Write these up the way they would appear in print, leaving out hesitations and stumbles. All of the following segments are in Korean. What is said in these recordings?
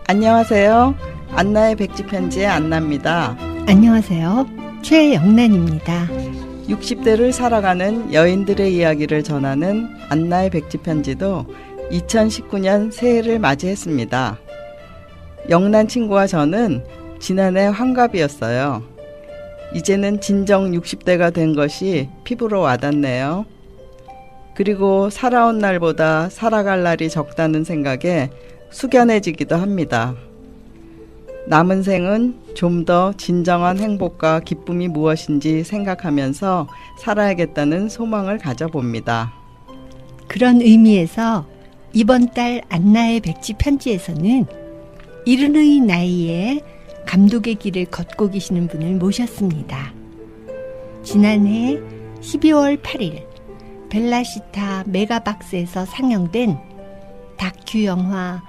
안녕하세요. 안나의 백지편지의 안나입니다. 안녕하세요. 최영란입니다. 60대를 살아가는 여인들의 이야기를 전하는 안나의 백지편지도 2019년 새해를 맞이했습니다. 영란 친구와 저는 지난해 환갑이었어요. 이제는 진정 60대가 된 것이 피부로 와닿네요. 그리고 살아온 날보다 살아갈 날이 적다는 생각에 숙연해지기도 합니다. 남은 생은 좀 더 진정한 행복과 기쁨이 무엇인지 생각하면서 살아야겠다는 소망을 가져봅니다. 그런 의미에서 이번 달 안나의 백지 편지에서는 이른의 나이에 감독의 길을 걷고 계시는 분을 모셨습니다. 지난해 12월 8일 벨라시타 메가박스에서 상영된 다큐 영화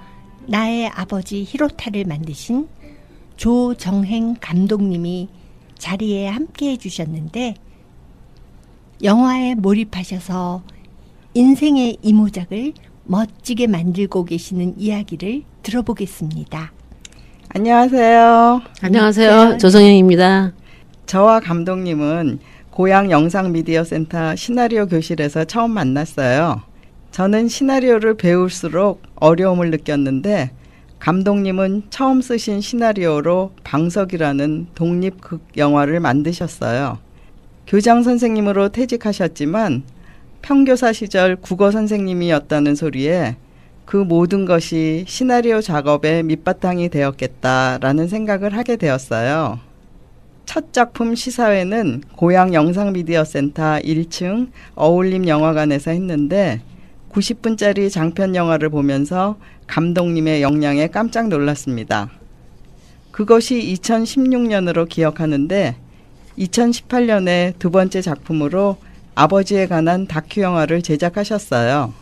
나의 아버지 히로타를 만드신 조정행 감독님이 자리에 함께 해주셨는데 영화에 몰입하셔서 인생의 이모작을 멋지게 만들고 계시는 이야기를 들어보겠습니다. 안녕하세요. 안녕하세요. 조정영입니다. 저와 감독님은 고향 영상미디어센터 시나리오 교실에서 처음 만났어요. 저는 시나리오를 배울수록 어려움을 느꼈는데 감독님은 처음 쓰신 시나리오로 방석이라는 독립극 영화를 만드셨어요. 교장 선생님으로 퇴직하셨지만 평교사 시절 국어 선생님이었다는 소리에 그 모든 것이 시나리오 작업의 밑바탕이 되었겠다라는 생각을 하게 되었어요. 첫 작품 시사회는 고향 영상미디어센터 1층 어울림영화관에서 했는데 90분짜리 장편 영화를 보면서 감독님의 역량에 깜짝 놀랐습니다. 그것이 2016년으로 기억하는데 2018년에 두 번째 작품으로 아버지에 관한 다큐 영화를 제작하셨어요.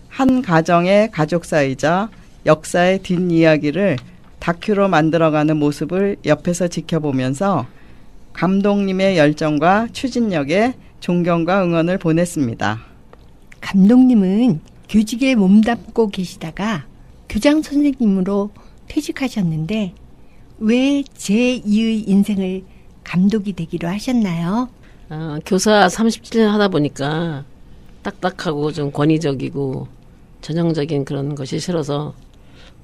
한 가정의 가족사이자 역사의 뒷이야기를 다큐로 만들어가는 모습을 옆에서 지켜보면서 감독님의 열정과 추진력에 존경과 응원을 보냈습니다. 감독님은 교직에 몸담고 계시다가 교장 선생님으로 퇴직하셨는데 왜 제2의 인생을 감독이 되기로 하셨나요? 교사 37년 하다 보니까 딱딱하고 좀 권위적이고 전형적인 그런 것이 싫어서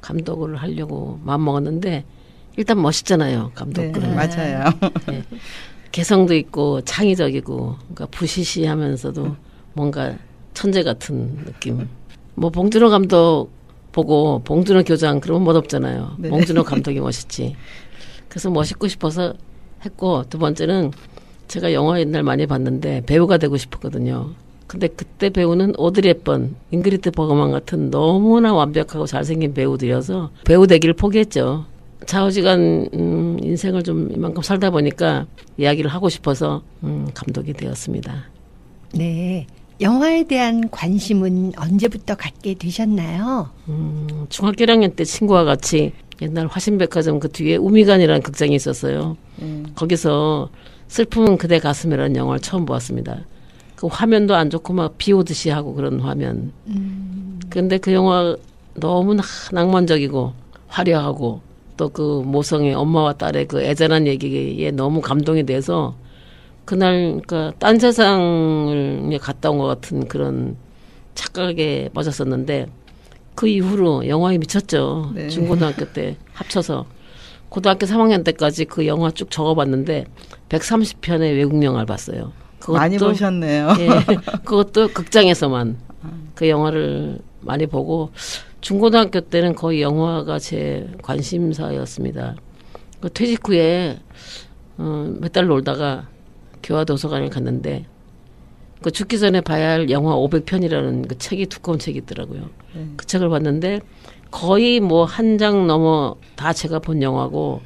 감독을 하려고 마음먹었는데 일단 멋있잖아요. 감독은. 네, 맞아요. 네. 개성도 있고 창의적이고 그러니까 부시시하면서도 뭔가 천재 같은 느낌. 뭐 봉준호 감독 보고 봉준호 교장 그러면 멋없잖아요. 네. 봉준호 감독이 멋있지. 그래서 멋있고 싶어서 했고 두 번째는 제가 영화 옛날 많이 봤는데 배우가 되고 싶었거든요. 근데 그때 배우는 오드리 헵번, 잉그리드 버그만 같은 너무나 완벽하고 잘생긴 배우들이어서 배우 되기를 포기했죠. 좌우지간 인생을 좀 이만큼 살다 보니까 이야기를 하고 싶어서 감독이 되었습니다. 네. 영화에 대한 관심은 언제부터 갖게 되셨나요? 중학교 1학년 때 친구와 같이 옛날 화신백화점 그 뒤에 우미관이라는 극장이 있었어요. 거기서 슬픔은 그대 가슴이라는 영화를 처음 보았습니다. 그 화면도 안 좋고 막 비 오듯이 하고 그런 화면. 근데 그 영화 너무나 낭만적이고 화려하고 또 그 모성의 엄마와 딸의 그 애잔한 얘기에 너무 감동이 돼서 그날 그러니까 딴 세상을 갔다 온 것 같은 그런 착각에 빠졌었는데 그 이후로 영화에 미쳤죠. 네. 중고등학교 때 합쳐서 고등학교 3학년 때까지 그 영화 쭉 적어봤는데 130편의 외국 영화를 봤어요. 그것도, 많이 보셨네요. 예, 그것도 극장에서만 그 영화를 많이 보고 중고등학교 때는 거의 영화가 제 관심사였습니다. 그 퇴직 후에 몇 달 놀다가 교화도서관을 갔는데 그 죽기 전에 봐야 할 영화 500편이라는 그 책이 두꺼운 책이 있더라고요. 그 책을 봤는데 거의 뭐 한 장 넘어 다 제가 본 영화고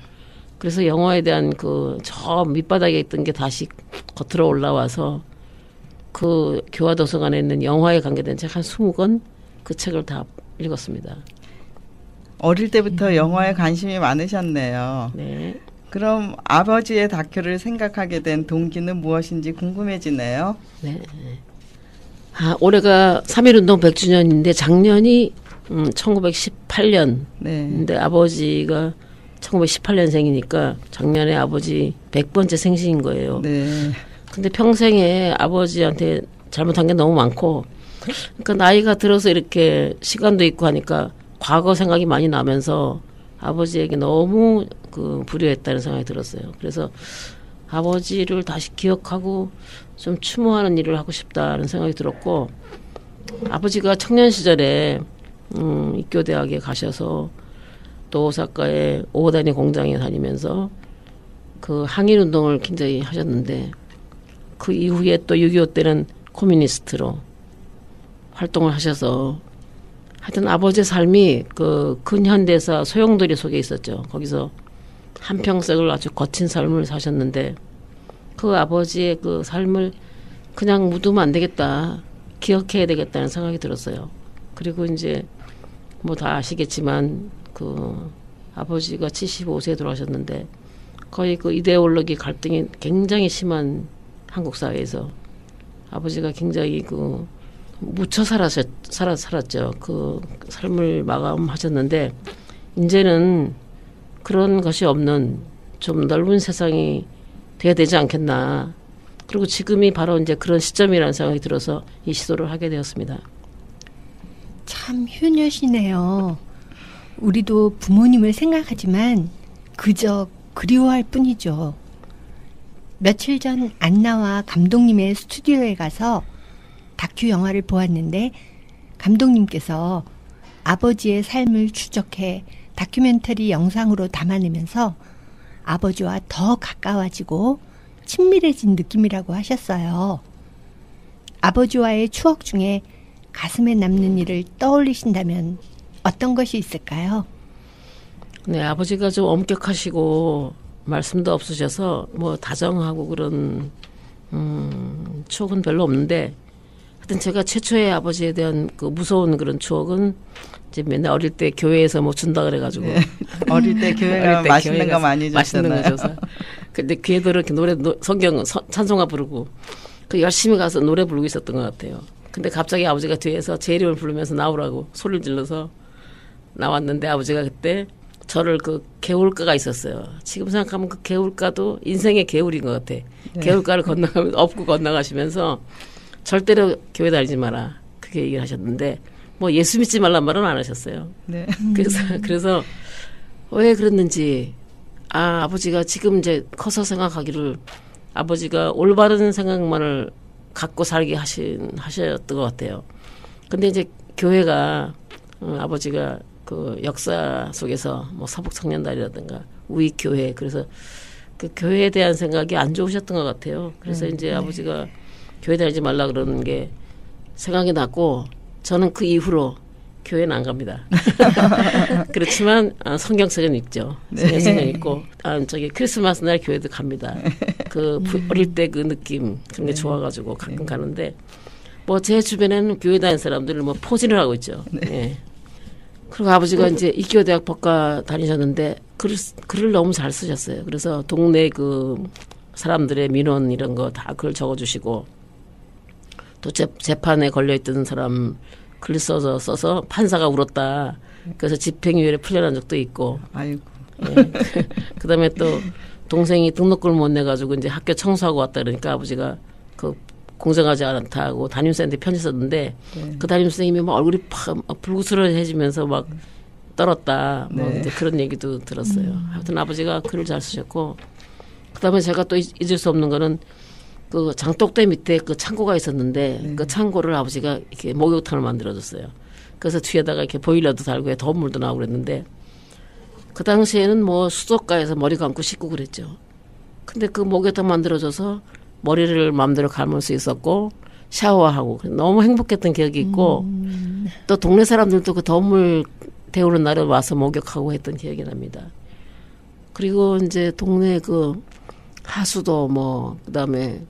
그래서 영화에 대한 그 저 밑바닥에 있던 게 다시 겉으로 올라와서 그 교화도서관에 있는 영화에 관계된 책 한 20권 그 책을 다 읽었습니다. 어릴 때부터 영화에 관심이 많으셨네요. 네. 그럼 아버지의 다큐를 생각하게 된 동기는 무엇인지 궁금해지네요. 네. 올해가 3.1운동 100주년인데 작년이 1918년. 네. 근데 아버지가 1918년생이니까 작년에 아버지 100번째 생신인 거예요. 네. 근데 평생에 아버지한테 잘못한 게 너무 많고, 그러니까 나이가 들어서 이렇게 시간도 있고 하니까 과거 생각이 많이 나면서 아버지에게 너무 그 불효했다는 생각이 들었어요. 그래서 아버지를 다시 기억하고 좀 추모하는 일을 하고 싶다는 생각이 들었고, 아버지가 청년 시절에 입교대학에 가셔서 또 오사카의 오다니 공장에 다니면서 그 항일 운동을 굉장히 하셨는데, 그 이후에 또 6.25 때는 코뮤니스트로 활동을 하셔서 하여튼 아버지의 삶이 그 근현대사 소용돌이 속에 있었죠. 거기서 한평생을 아주 거친 삶을 사셨는데 그 아버지의 그 삶을 그냥 묻으면 안 되겠다. 기억해야 되겠다는 생각이 들었어요. 그리고 이제 뭐 다 아시겠지만 그 아버지가 75세에 돌아가셨는데 거의 그 이데올로기 갈등이 굉장히 심한 한국 사회에서 아버지가 굉장히 그 묻혀 살았죠. 그 삶을 마감하셨는데 이제는 그런 것이 없는 좀 넓은 세상이 돼야 되지 않겠나. 그리고 지금이 바로 이제 그런 시점이라는 생각이 들어서 이 시도를 하게 되었습니다. 참 효녀시네요. 우리도 부모님을 생각하지만 그저 그리워할 뿐이죠. 며칠 전 안나와 감독님의 스튜디오에 가서 다큐 영화를 보았는데 감독님께서 아버지의 삶을 추적해 다큐멘터리 영상으로 담아내면서 아버지와 더 가까워지고 친밀해진 느낌이라고 하셨어요. 아버지와의 추억 중에 가슴에 남는 일을 떠올리신다면 어떤 것이 있을까요? 네, 아버지가 좀 엄격하시고 말씀도 없으셔서 뭐 다정하고 그런 추억은 별로 없는데, 하여튼 제가 최초의 아버지에 대한 그 무서운 그런 추억은 이제 맨날 어릴 때 교회에서 뭐 준다 그래가지고 네. 어릴 때 교회 가면 맛있는 거 많이 줬잖아요. 맛있는 거 줘서. 근데 귀에도 이렇게 성경 찬송가 부르고 그 열심히 가서 노래 부르고 있었던 것 같아요. 근데 갑자기 아버지가 뒤에서 제 이름을 부르면서 나오라고 소리를 질러서 나왔는데 아버지가 그때 저를 그 개울가가 있었어요. 지금 생각하면 그 개울가도 인생의 개울인 것 같아. 네. 개울가를 건너가면서 업고 건너가시면서 절대로 교회 다니지 마라. 그렇게 얘기를 하셨는데 뭐 예수 믿지 말란 말은 안 하셨어요. 네. 그래서 왜 그랬는지 아버지가 지금 이제 커서 생각하기를 아버지가 올바른 생각만을 갖고 살게 하셨던 것 같아요. 근데 이제 교회가 아버지가 그 역사 속에서 뭐 서북청년단이라든가 우익교회 그래서 그 교회에 대한 생각이 안 좋으셨던 것 같아요. 그래서 이제 아버지가 교회 다니지 말라 그러는 게 생각이 났고 저는 그 이후로 교회는 안 갑니다. 그렇지만 성경책은 읽죠. 성경책은 읽고 저기 크리스마스 날 교회도 갑니다. 그 어릴 때 그 느낌 그런 게 좋아가지고 가끔 가는데 뭐 제 주변에는 교회 다니는 사람들은 뭐 포진을 하고 있죠. 네. 그리고 아버지가 이제 입교대학 법과 다니셨는데 글을 너무 잘 쓰셨어요. 그래서 동네 그 사람들의 민원 이런 거 다 글 적어주시고 또 재판에 걸려있던 사람 글 써서 판사가 울었다. 그래서 집행유예를 풀려난 적도 있고. 아이고. 예. 그다음에 또 동생이 등록금을 못 내가지고 이제 학교 청소하고 왔다 그러니까 아버지가 그 공정하지 않다고 담임선생님한테 편지 썼는데 그 담임선생님이 막 얼굴이 팍 불구스러워해지면서 막 떨었다. 뭐 이제 그런 얘기도 들었어요. 하여튼 아버지가 글을 잘 쓰셨고 그다음에 제가 또 잊을 수 없는 거는 그 장독대 밑에 그 창고가 있었는데 그 창고를 아버지가 이렇게 목욕탕을 만들어줬어요. 그래서 뒤에다가 이렇게 보일러도 달고 더운 물도 나오고 그랬는데 그 당시에는 뭐 수도가에서 머리 감고 씻고 그랬죠. 근데 그 목욕탕 만들어줘서 머리를 마음대로 감을 수 있었고 샤워하고 너무 행복했던 기억이 있고 또 동네 사람들도 그 더운 물 데우는 날에 와서 목욕하고 했던 기억이 납니다. 그리고 이제 동네 그 하수도 뭐 그다음에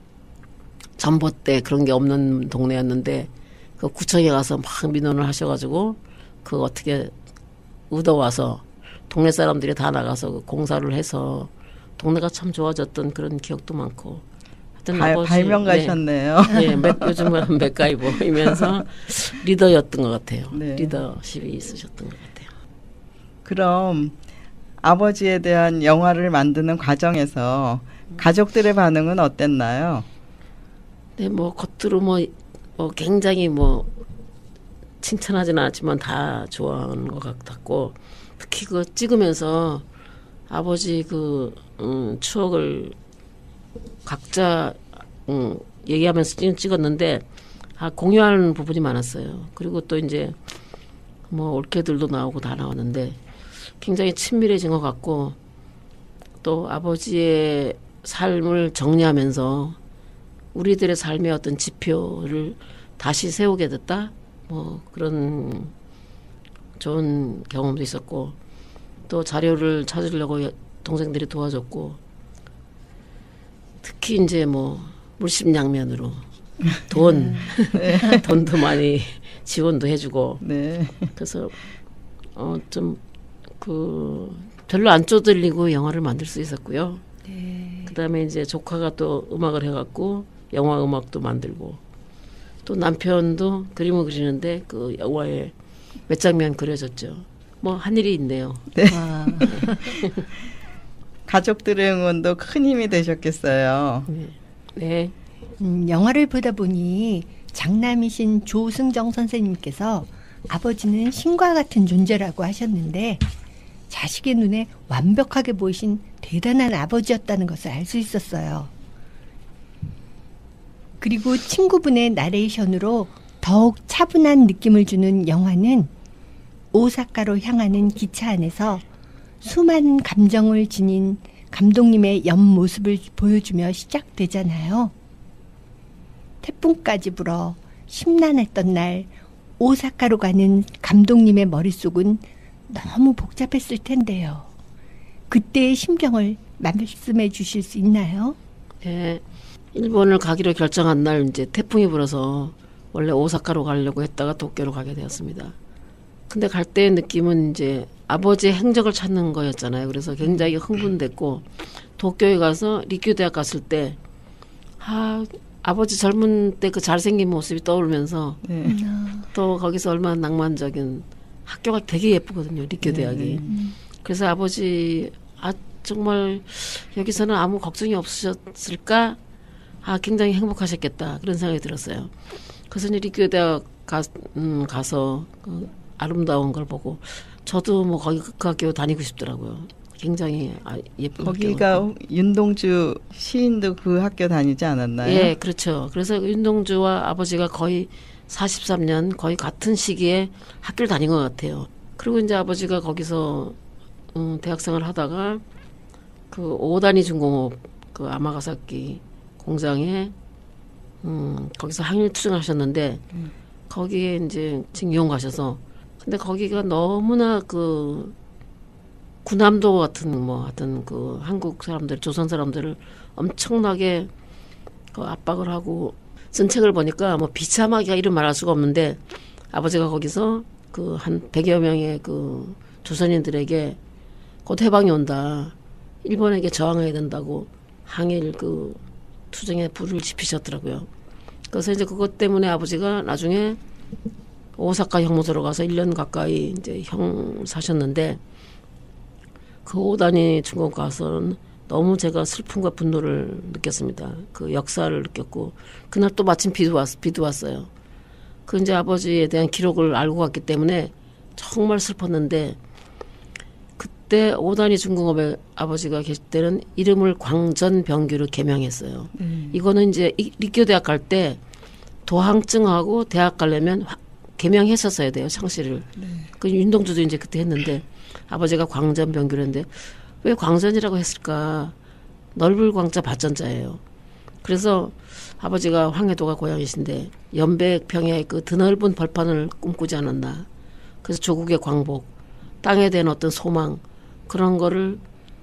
전봇대 그런 게 없는 동네였는데 그 구청에 가서 막 민원을 하셔가지고 그 어떻게 얻어와서 동네 사람들이 다 나가서 그 공사를 해서 동네가 참 좋아졌던 그런 기억도 많고 하여튼 아버지 발명 가셨네요. 네, 요즘은 맥가이버이면서 리더였던 것 같아요. 네. 리더십이 있으셨던 것 같아요. 그럼 아버지에 대한 영화를 만드는 과정에서 가족들의 반응은 어땠나요? 네, 뭐 겉으로 뭐 굉장히 칭찬하지는 않지만 다 좋아하는 것 같았고, 특히 그 찍으면서 아버지 추억을 각자 얘기하면서 찍었는데 공유하는 부분이 많았어요. 그리고 또 이제 올케들도 나오고 다 나왔는데 굉장히 친밀해진 것 같고, 또 아버지의 삶을 정리하면서 우리들의 삶의 어떤 지표를 다시 세우게 됐다. 그런 좋은 경험도 있었고, 또 자료를 찾으려고 동생들이 도와줬고, 특히 이제 물심양면으로 돈도 많이 지원도 해주고, 네. 그래서 별로 안 쪼들리고 영화를 만들 수 있었고요. 네. 그다음에 이제 조카가 또 음악을 해갖고 영화 음악도 만들고, 또 남편도 그림을 그리는데 그 영화에 몇 장면 그려졌죠. 한 일이 있네요. 네. 와. 가족들의 응원도 큰 힘이 되셨겠어요. 네. 영화를 보다 보니 장남이신 조승정 선생님께서 아버지는 신과 같은 존재라고 하셨는데 자식의 눈에 완벽하게 보이신 대단한 아버지였다는 것을 알 수 있었어요. 그리고 친구분의 나레이션으로 더욱 차분한 느낌을 주는 영화는 오사카로 향하는 기차 안에서 수많은 감정을 지닌 감독님의 옆모습을 보여주며 시작되잖아요. 태풍까지 불어 심란했던 날 오사카로 가는 감독님의 머릿속은 너무 복잡했을 텐데요. 그때의 심정을 말씀해 주실 수 있나요? 네. 일본을 가기로 결정한 날 이제 태풍이 불어서 원래 오사카로 가려고 했다가 도쿄로 가게 되었습니다. 근데 갈 때의 느낌은 이제 아버지의 행적을 찾는 거였잖아요. 그래서 굉장히 흥분됐고, 도쿄에 가서 리큐 대학 갔을 때 아버지 젊은 때 그 잘생긴 모습이 떠오르면서 네. 또 거기서 얼마나 낭만적인, 학교가 되게 예쁘거든요, 리큐 대학이. 그래서 아버지 정말 여기서는 아무 걱정이 없으셨을까? 굉장히 행복하셨겠다, 그런 생각이 들었어요. 그래서 이제 리큐 대학 가서 그 아름다운 걸 보고 저도 거기 그 학교 다니고 싶더라고요. 굉장히 예쁜 거기가 학교. 윤동주 시인도 그 학교 다니지 않았나요? 예, 그렇죠. 그래서 윤동주와 아버지가 거의 43년 거의 같은 시기에 학교를 다닌 것 같아요. 그리고 이제 아버지가 거기서 대학생을 하다가 그 오다니 중공업 그 아마가사키 공장에 거기서 항일 투쟁하셨는데 거기에 이제 징용 가셔서, 근데 거기가 너무나 그 군함도 같은 하여튼 그 한국 사람들, 조선 사람들을 엄청나게 그 압박을 하고 쓴 책을 보니까 비참하기가 이름 말할 수가 없는데, 아버지가 거기서 그 한 100여 명의 그 조선인들에게 곧 해방이 온다, 일본에게 저항해야 된다고 항일 그 투쟁에 불을 지피셨더라고요. 그래서 이제 그것 때문에 아버지가 나중에 오사카 형무소로 가서 1년 가까이 이제 형 사셨는데, 그 오다니 중공 가서는 너무 제가 슬픔과 분노를 느꼈습니다. 그 역사를 느꼈고, 그날 또 마침 비도 왔어요. 그 이제 아버지에 대한 기록을 알고 갔기 때문에 정말 슬펐는데, 그때 오다니 중공업에 아버지가 계실 때는 이름을 광전병규로 개명했어요. 이거는 이제 리쿄 대학 갈 때 도항증하고 대학 가려면 개명했었어야 돼요, 창씨를. 그 윤동주도 이제 그때 했는데 아버지가 광전병규를 했는데 왜 광전이라고 했을까? 넓을 광자 받전자예요. 그래서 아버지가 황해도가 고향이신데 연백평야의 그 드넓은 벌판을 꿈꾸지 않았나. 그래서 조국의 광복, 땅에 대한 어떤 소망, 그런 거를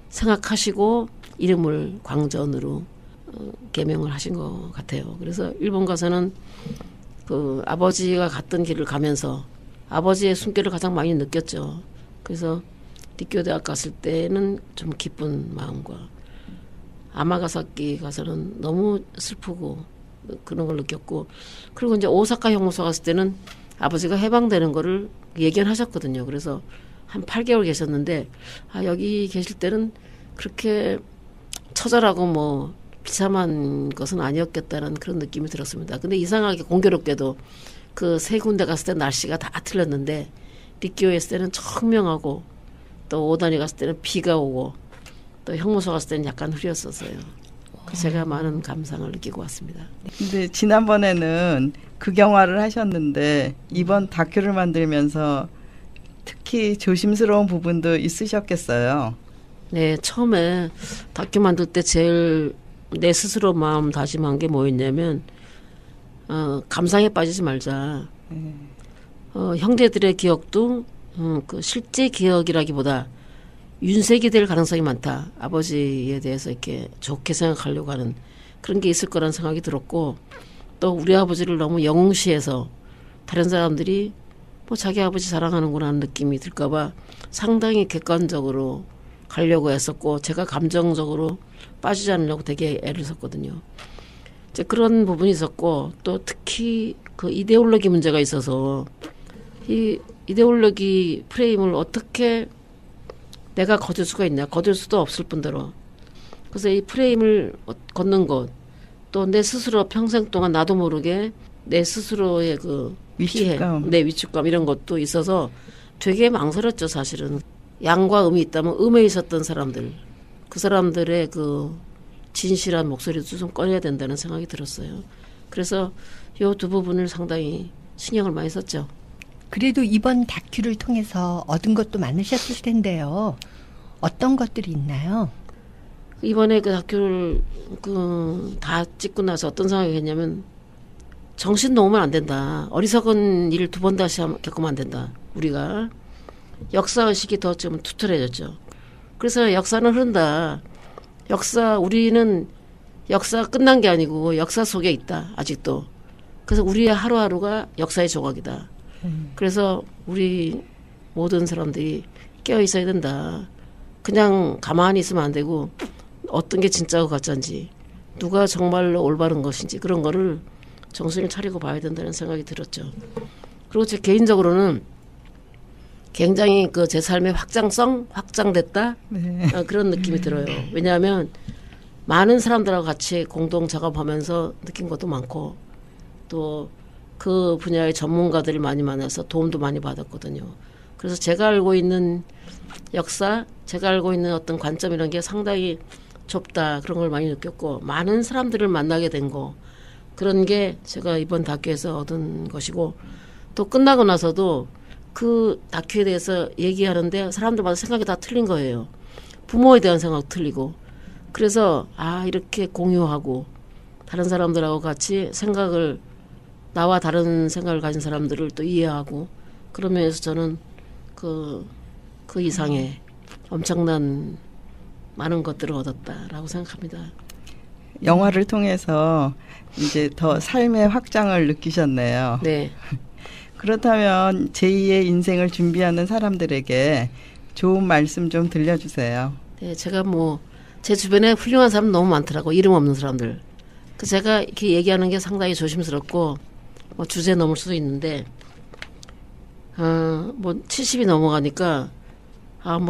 생각하시고 이름을 광전으로 개명을 하신 것 같아요. 그래서 일본 가서는 그 아버지가 갔던 길을 가면서 아버지의 숨결을 가장 많이 느꼈죠. 그래서 리쿄 대학 갔을 때는 좀 기쁜 마음과 아마가사키 가서는 너무 슬프고 그런 걸 느꼈고, 그리고 이제 오사카 형무소 갔을 때는 아버지가 해방되는 거를 예견하셨거든요. 그래서 한 8개월 계셨는데, 여기 계실 때는 그렇게 처절하고 뭐 비참한 것은 아니었겠다는 그런 느낌이 들었습니다. 근데 이상하게 공교롭게도 그 세 군데 갔을 때 날씨가 다 틀렸는데, 리키오에 있을 때는 청명하고, 또 오다니 갔을 때는 비가 오고, 또 형무소 갔을 때는 약간 흐렸었어요. 제가 많은 감상을 느끼고 왔습니다. 근데 지난번에는 극영화를 하셨는데 이번 다큐를 만들면서 특히 조심스러운 부분도 있으셨겠어요. 네, 처음에 다큐 만들 때 제일 내 스스로 마음 다짐한 게 뭐였냐면, 감상에 빠지지 말자. 형제들의 기억도 그 실제 기억이라기보다 윤색이 될 가능성이 많다. 아버지에 대해서 이렇게 좋게 생각하려고 하는 그런 게 있을 거라는 생각이 들었고, 또 우리 아버지를 너무 영웅시해서 다른 사람들이 뭐 자기 아버지 자랑하는구나 하는 느낌이 들까봐 상당히 객관적으로 가려고 했었고, 제가 감정적으로 빠지지 않으려고 되게 애를 썼거든요. 이제 그런 부분이 있었고, 또 특히 그 이데올로기 문제가 있어서 이 이데올로기 프레임을 어떻게 내가 거둘 수가 있냐. 거둘 수도 없을 뿐더러. 그래서 이 프레임을 걷는 것, 또 내 스스로 평생 동안 나도 모르게 내 스스로의 그 위축감. 피해, 내 위축감 이런 것도 있어서 되게 망설였죠, 사실은. 양과 음이 있다면 음에 있었던 사람들, 그 사람들의 그 진실한 목소리도 좀 꺼내야 된다는 생각이 들었어요. 그래서 이 두 부분을 상당히 신경을 많이 썼죠. 그래도 이번 다큐를 통해서 얻은 것도 많으셨을 텐데요. 어떤 것들이 있나요? 이번에 그 다큐를 다 찍고 나서 어떤 생각이 했냐면, 정신 놓으면 안 된다. 어리석은 일을 두 번 다시 겪으면 안 된다. 우리가 역사의식이 더 좀 투철해졌죠. 그래서 역사는 흐른다. 우리는 역사가 끝난 게 아니고 역사 속에 있다. 아직도. 그래서 우리의 하루하루가 역사의 조각이다. 그래서 우리 모든 사람들이 깨어 있어야 된다. 그냥 가만히 있으면 안 되고, 어떤 게 진짜고 가짜인지, 누가 정말로 올바른 것인지, 그런 거를 정신을 차리고 봐야 된다는 생각이 들었죠. 그리고 제 개인적으로는 굉장히 그 제 삶의 확장됐다? 네. 그런 느낌이 들어요. 왜냐하면 많은 사람들하고 같이 공동 작업하면서 느낀 것도 많고, 또 그 분야의 전문가들을 많이 만나서 도움도 많이 받았거든요. 그래서 제가 알고 있는 역사, 제가 알고 있는 어떤 관점 이런 게 상당히 좁다. 그런 걸 많이 느꼈고, 많은 사람들을 만나게 된 거, 그런 게 제가 이번 다큐에서 얻은 것이고, 또 끝나고 나서도 그 다큐에 대해서 얘기하는데 사람들마다 생각이 다 틀린 거예요. 부모에 대한 생각도 틀리고. 그래서 이렇게 공유하고 다른 사람들하고 같이 나와 다른 생각을 가진 사람들을 또 이해하고, 그러면서 저는 그 이상의 엄청난 많은 것들을 얻었다라고 생각합니다. 영화를 통해서 이제 더 삶의 확장을 느끼셨네요. 네. 그렇다면 제2의 인생을 준비하는 사람들에게 좋은 말씀 좀 들려주세요. 네, 제가 제 주변에 훌륭한 사람 너무 많더라고. 이름 없는 사람들. 제가 이렇게 얘기하는 게 상당히 조심스럽고, 주제 넘을 수도 있는데, 70이 넘어가니까,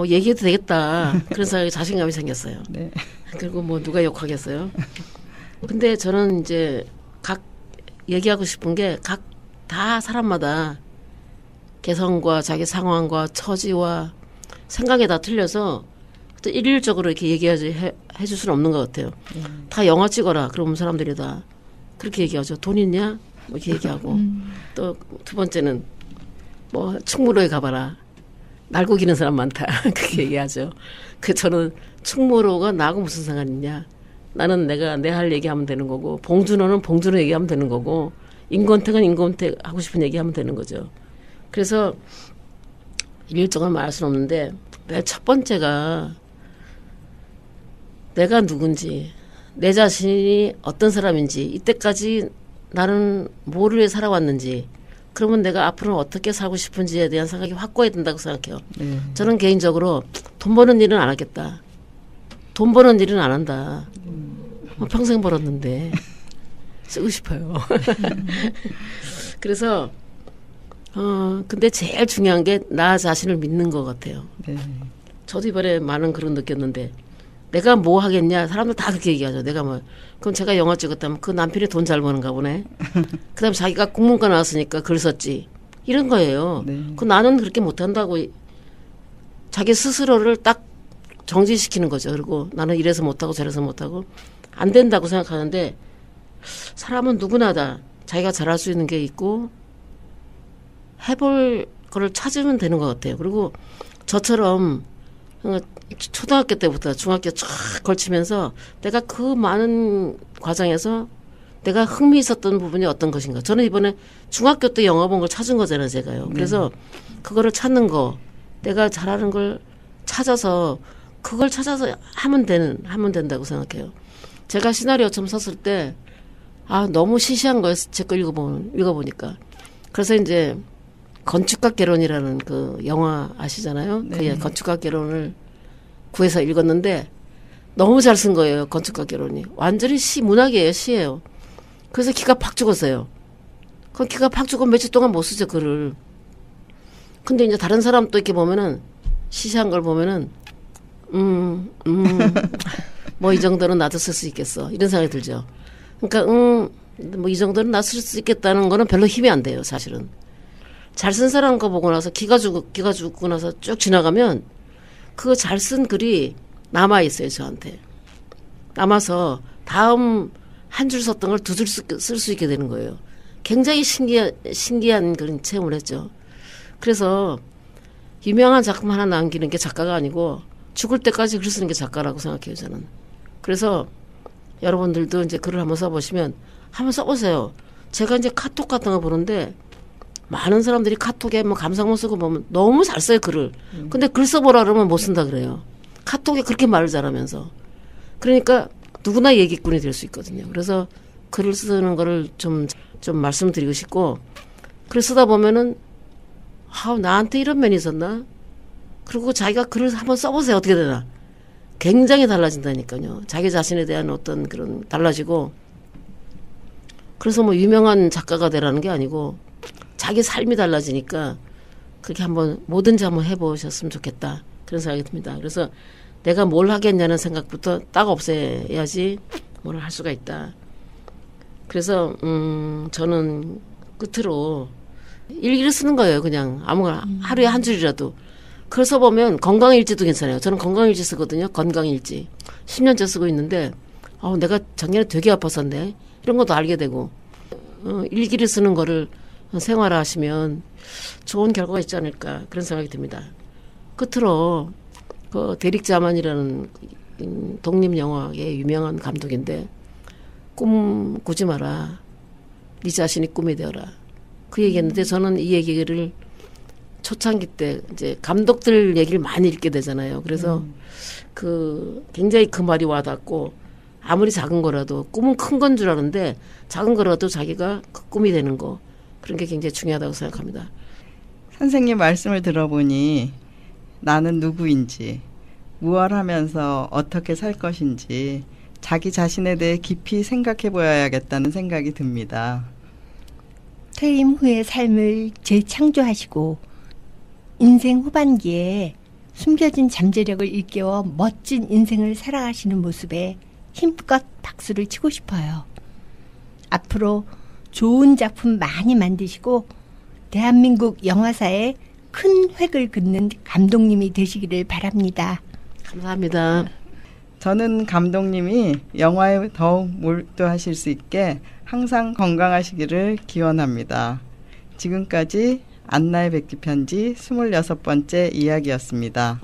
얘기해도 되겠다. 그런 생각에 자신감이 생겼어요. 네. 그리고 누가 욕하겠어요. 근데 저는 이제 얘기하고 싶은 게, 다 사람마다 개성과 자기 상황과 처지와 생각이 다 틀려서 또 일률적으로 이렇게 해줄 수는 없는 것 같아요. 다 영화 찍어라. 그러면 사람들이 다 그렇게 얘기하죠. 돈 있냐? 이렇게 얘기하고. 또 두 번째는 충무로에 가봐라. 날고 기는 사람 많다. 그렇게 얘기하죠. 저는 충무로가 나하고 무슨 상관 있냐. 나는 내가 내 할 얘기하면 되는 거고, 봉준호는 봉준호 얘기하면 되는 거고, 임권택은 임권택 하고 싶은 얘기하면 되는 거죠. 그래서 일일적으로 말할 수는 없는데, 첫 번째가 내가 누군지, 내 자신이 어떤 사람인지, 이때까지 나는 뭐를 위해 살아왔는지, 그러면 내가 앞으로 어떻게 살고 싶은지에 대한 생각이 확고해야 된다고 생각해요. 저는 개인적으로 돈 버는 일은 안 하겠다. 돈 버는 일은 안 한다. 평생 벌었는데 쓰고 싶어요. 그래서 근데 제일 중요한 게 나 자신을 믿는 것 같아요. 네. 저도 이번에 많은 그런 느꼈는데 내가 뭐 하겠냐 사람들 다 그렇게 얘기하죠. 내가 뭐 그럼 제가 영화 찍었다면 그 남편이 돈 잘 버는가 보네. 그다음 자기가 국문과 나왔으니까 글 썼지 이런 거예요. 네. 그 나는 그렇게 못한다고 자기 스스로를 딱 정지시키는 거죠. 그리고 나는 이래서 못하고 저래서 못하고 안 된다고 생각하는데 사람은 누구나 다 자기가 잘할 수 있는 게 있고 해볼 거를 찾으면 되는 것 같아요. 그리고 저처럼 초등학교 때부터 중학교 쫙 걸치면서 내가 그 많은 과정에서 내가 흥미 있었던 부분이 어떤 것인가. 저는 이번에 중학교 때 영화 본 걸 찾은 거잖아요, 제가요. 그래서 그거를 찾는 거, 내가 잘하는 걸 찾아서 그걸 찾아서 하면 된다고 생각해요. 제가 시나리오 처음 썼을 때 너무 시시한 거예요. 제 거 읽어보니까. 그래서 이제 건축학 개론이라는 그 영화 아시잖아요. 네. 그 건축학 개론을 구해서 읽었는데 너무 잘 쓴 거예요. 건축학 개론이. 완전히 문학이에요. 시예요. 그래서 기가 팍 죽었어요. 그 기가 팍 죽고 며칠 동안 못 쓰죠, 글을. 근데 이제 다른 사람 또 이렇게 보면은 시시한 걸 보면은 뭐 이 정도는 나도 쓸 수 있겠어. 이런 생각이 들죠. 그러니까 뭐 이 정도는 나 쓸 수 있겠다는 거는 별로 힘이 안 돼요, 사실은. 잘 쓴 사람 거 보고 나서 기가 죽고 나서 쭉 지나가면 그 잘 쓴 글이 남아 있어요, 저한테. 남아서 다음 한 줄 썼던 걸 두 줄 쓸 수 있게 되는 거예요. 굉장히 신기한 그런 체험을 했죠. 그래서 유명한 작품 하나 남기는 게 작가가 아니고 죽을 때까지 글 쓰는 게 작가라고 생각해요, 저는. 그래서 여러분들도 이제 글을 한번 써보시면 한번 써보세요. 제가 이제 카톡 같은 거 보는데 많은 사람들이 카톡에 뭐 감상문 쓰고 보면 너무 잘 써요, 글을. 근데 글 써보라 그러면 못 쓴다 그래요. 카톡에 그렇게 말을 잘하면서. 그러니까 누구나 얘기꾼이 될 수 있거든요. 그래서 글을 쓰는 거를 좀 말씀드리고 싶고, 글 쓰다 보면은 나한테 이런 면이 있었나? 그리고 자기가 글을 한번 써보세요. 어떻게 되나? 굉장히 달라진다니까요. 자기 자신에 대한 어떤 그런 달라지고. 그래서 뭐 유명한 작가가 되라는 게 아니고 자기 삶이 달라지니까 그렇게 한번 뭐든지 한번 해보셨으면 좋겠다. 그런 생각이 듭니다. 그래서 내가 뭘 하겠냐는 생각부터 딱 없애야지 뭘 할 수가 있다. 그래서 저는 끝으로 일기를 쓰는 거예요. 그냥 아무거나 하루에 한 줄이라도. 그래서 보면 건강일지도 괜찮아요. 저는 건강일지 쓰거든요. 건강일지. 10년째 쓰고 있는데 내가 작년에 되게 아팠었네. 이런 것도 알게 되고 일기를 쓰는 거를 생활화하시면 좋은 결과가 있지 않을까 그런 생각이 듭니다. 끝으로 그 데릭 자만이라는 독립영화의 유명한 감독인데 꿈 꾸지 마라. 네 자신이 꿈이 되어라. 그 얘기했는데 저는 이 얘기를 초창기 때 이제 감독들 얘기를 많이 읽게 되잖아요. 그래서 굉장히 그 말이 와닿고 아무리 작은 거라도 꿈은 큰 건 줄 아는데 작은 거라도 자기가 그 꿈이 되는 거 그런 게 굉장히 중요하다고 생각합니다. 선생님 말씀을 들어보니 나는 누구인지 무엇 하면서 어떻게 살 것인지 자기 자신에 대해 깊이 생각해 보아야겠다는 생각이 듭니다. 퇴임 후의 삶을 재창조하시고 인생 후반기에 숨겨진 잠재력을 일깨워 멋진 인생을 살아가시는 모습에 힘껏 박수를 치고 싶어요. 앞으로 좋은 작품 많이 만드시고 대한민국 영화사에 큰 획을 긋는 감독님이 되시기를 바랍니다. 감사합니다. 저는 감독님이 영화에 더욱 몰두하실 수 있게 항상 건강하시기를 기원합니다. 지금까지 안나의 백기 편지 26번째 이야기였습니다.